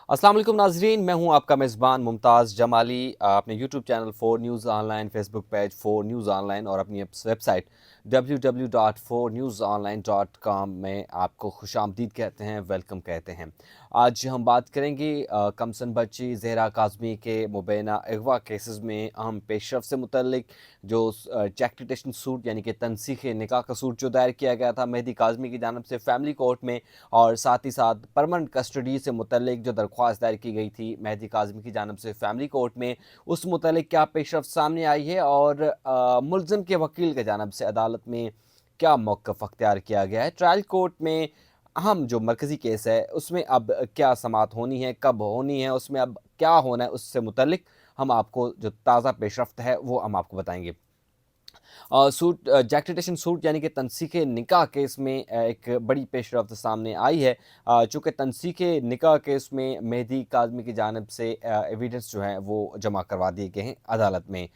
अस्सलाम वालेकुम नाजरीन, मैं हूं आपका मेज़बान मुमताज़ जमाली। अपने YouTube channel 4 news online, Facebook page 4 news online और अपनी वेबसाइट www.4newsonline.com में आपको खुशामदीद कहते हैं, वेलकम कहते हैं। आज हम बात करेंगे कमसन बच्ची ज़हरा काज़मी के मुबैना अगवा केसेस में अहम पेशरफ़ से मुतल्लिक जो जैक्टिटेशन सूट यानी कि तनसीख़ निकाह का सूट जो दायर किया गया था मेहदी काज़मी की जानिब से फैमिली कोर्ट में, और साथ ही साथ परमानेंट कस्टडी से मुतल्लिक जो दरख्वास्त दायर की गई थी मेहदी काज़मी की जानिब से फैमिली कोर्ट में, उस मुतल्लिक क्या पेशरफ़्त सामने आई है और मुल्ज़िम के वकील की जानिब से अदालत में क्या मौक़िफ़ अख्तियार किया गया है। ट्रायल कोर्ट में अहम जो मरकज़ी केस है उसमें अब क्या समाअत होनी है, कब होनी है, उसमें अब क्या होना है, उससे मुतल्लिक हम आपको जो ताज़ा पेशरफ़्त है वो हम आपको बताएंगे। सूट जैक्टिटेशन सूट यानी कि तनसीख़ निकाह केस में एक बड़ी पेशरफ़्त सामने आई है। चूँकि तनसीख़ निकाह केस में मेहदी काज़मी की जानिब से एविडेंस जो हैं वो जमा करवा दिए गए हैं अदालत में।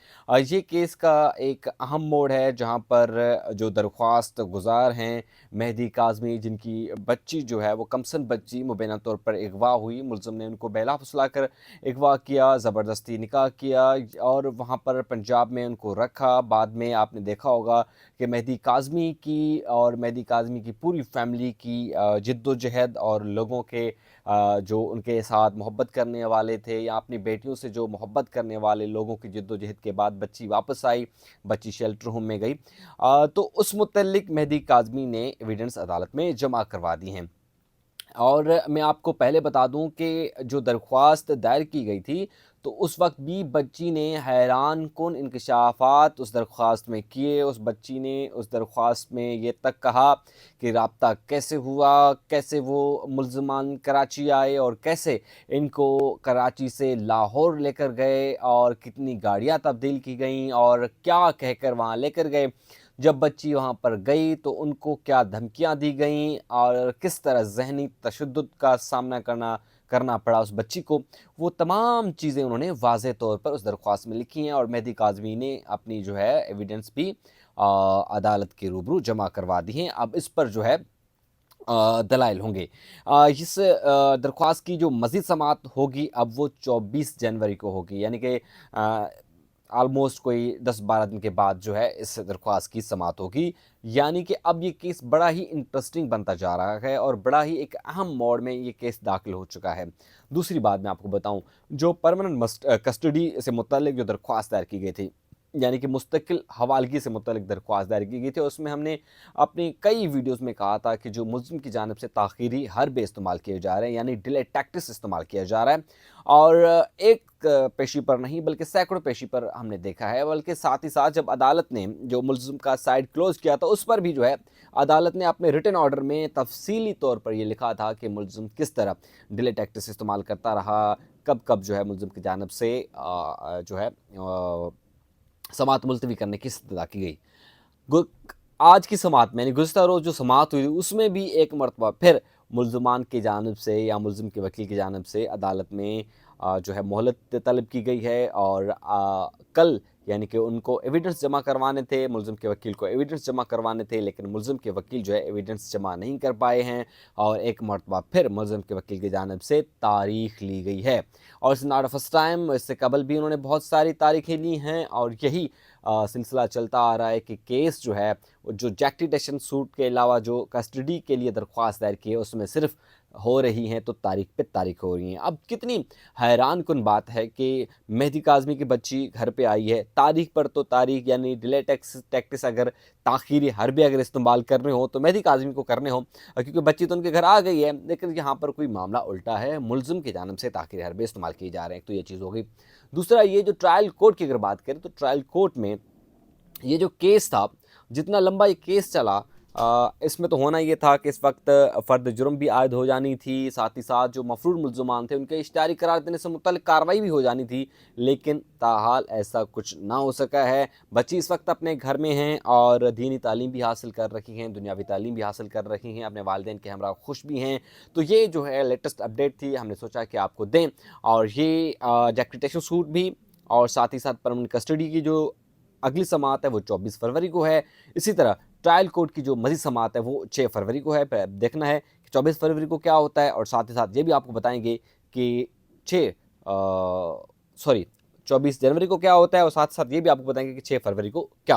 ये केस का एक अहम मोड़ है जहाँ पर जो दरख्वास्त गुज़ार हैं मेहदी काज़मी, जिनकी बच्ची जो है वो कमसन बच्ची मुबैना तौर पर अगवा हुई, मुल्ज़िम ने उनको बहला फुसला कर अगवा किया, ज़बरदस्ती निकाह किया और वहाँ पर पंजाब में उनको रखा। बाद में आपने देखा होगा कि मेहदी काज़मी की और मेहदी काज़मी की पूरी फैमिली की जिद्दोजहद और लोगों के जो उनके साथ मोहब्बत करने वाले थे या अपनी बेटियों से जो मोहब्बत करने वाले लोगों की जिद्दोजहद के बाद बच्ची वापस आई, बच्ची शेल्टर होम में गई। तो उस मुतल्लिक मेहदी काज़मी ने एविडेंस अदालत में जमा करवा दी हैं। और मैं आपको पहले बता दूं कि जो दरख्वास्त दायर की गई थी तो उस वक्त भी बच्ची ने हैरान कुन इंकशाफात उस दरख्वास्त में किए। उस बच्ची ने उस दरख्वास्त में ये तक कहा कि राब्ता कैसे हुआ, कैसे वो मुल्ज़िमान कराची आए और कैसे इनको कराची से लाहौर लेकर गए और कितनी गाड़ियाँ तब्दील की गईं और क्या कहकर वहाँ लेकर गए। जब बच्ची वहाँ पर गई तो उनको क्या धमकियाँ दी गईं और किस तरह ज़हनी तशद्दुद का सामना करना पड़ा उस बच्ची को, वो तमाम चीज़ें उन्होंने वाज़ेह तौर पर उस दरख्वास्त में लिखी हैं और मेहदी काज़मी ने अपनी जो है एविडेंस भी अदालत के रूबरू जमा करवा दी हैं। अब इस पर जो है दलाइल होंगे। इस दरख्वास्त की जो मज़ीद समाअत होगी अब वो 24 जनवरी को होगी, यानी कि ऑलमोस्ट कोई 10-12 दिन के बाद जो है इस दरख्वास्त की समाअत होगी। यानी कि अब ये केस बड़ा ही इंटरेस्टिंग बनता जा रहा है और बड़ा ही एक अहम मोड़ में ये केस दाखिल हो चुका है। दूसरी बात मैं आपको बताऊं, जो परमानेंट कस्टडी से मुतल्लिक जो दरख्वास्त दायर की गई थी, यानी कि मुस्तकिल हवालगी से मुतल्लिक दरख्वास्त दायर की गई थी, उसमें हमने अपनी कई वीडियोज़ में कहा था कि जो मुल्ज़िम की जानिब से ताख़ीरी हरबे इस्तेमाल किए जा रहे हैं, यानी डिले टैक्टिस इस्तेमाल किया जा रहा है। और एक पेशी पर नहीं बल्कि सैकड़ों पेशी पर हमने देखा है। बल्कि साथ ही साथ जब अदालत ने जो मुल्ज़िम का साइड क्लोज़ किया था उस पर भी जो है अदालत ने अपने रिटन ऑर्डर में तफसीली तौर पर ये लिखा था कि मुल्ज़िम किस तरह डिले टैक्टिस इस्तेमाल करता रहा, कब जो है मुल्ज़िम की जानिब से जो है समाअत मुलतवी करने की इस्तदा की गई। गु आज की समाअत में यानी गुज़िश्ता रोज़ जो समाअत हुई उसमें भी एक मरतबा फिर मुल्ज़िमान की जानिब से या मुल्ज़िम के वकील की जानिब से अदालत में जो है मोहलत तलब की गई है और कल यानी कि उनको एविडेंस जमा करवाने थे, मुल्ज़िम के वकील को एविडेंस जमा करवाने थे, लेकिन मुल्ज़िम के वकील जो है एविडेंस जमा नहीं कर पाए हैं और एक मरतबा फिर मुल्ज़िम के वकील की जानिब से तारीख़ ली गई है। और it's not the first time, इससे कबल भी उन्होंने बहुत सारी तारीखें ली हैं और यही सिलसिला चलता आ रहा है कि केस जो है जो जैक्टिटेशन सूट के अलावा जो कस्टडी के लिए दरख्वास्त दायर की है उसमें सिर्फ हो रही हैं तो तारीख पे तारीख हो रही हैं। अब कितनी हैरान कुन बात है कि मेहदी काज़मी की बच्ची घर पे आई है, तारीख पर तो तारीख यानी डिले टैक्टिस अगर ताख़ीरी हरबे अगर इस्तेमाल करने हो तो मेहदी काज़मी को करने हो, क्योंकि बच्ची तो उनके घर आ गई है। लेकिन यहाँ पर कोई मामला उल्टा है, मुल्ज़िम की जानिब से ताख़ीरी हरबे इस्तेमाल किए जा रहे हैं, तो ये चीज़ हो गई। दूसरा ये जो ट्रायल कोर्ट की अगर बात करें तो ट्रायल कोर्ट में ये जो केस था, जितना लंबा ये केस चला, इसमें तो होना ये था कि इस वक्त फ़र्द जुर्म भी आयद हो जानी थी, साथ ही साथ जो मफ़रूर मुल्ज़िमान थे उनके इश्तिहारी करार देने से मुतल्लिक़ कार्रवाई भी हो जानी थी, लेकिन ताहाल ऐसा कुछ ना हो सका है। बच्ची इस वक्त अपने घर में हैं और दीनी तालीम भी हासिल कर रही हैं, दुनियावी तालीम भी हासिल कर रही हैं, अपने वालिदैन के हमरा खुश भी हैं। तो ये जो है लेटेस्ट अपडेट थी, हमने सोचा कि आपको दें। और ये जैक्टिटेशन सूट भी और साथ ही साथ परमानेंट कस्टडी की जो अगली समाअत है वो 24 फरवरी को है। इसी तरह ट्रायल कोर्ट की जो मज़ीद समाअत है वो 6 फरवरी को है। देखना है कि 24 फरवरी को क्या होता है और साथ ही साथ ये भी आपको बताएंगे کہ 24 जनवरी को क्या होता है, اور साथ साथ ये بھی आपको बताएंगे کہ 6 फरवरी को क्या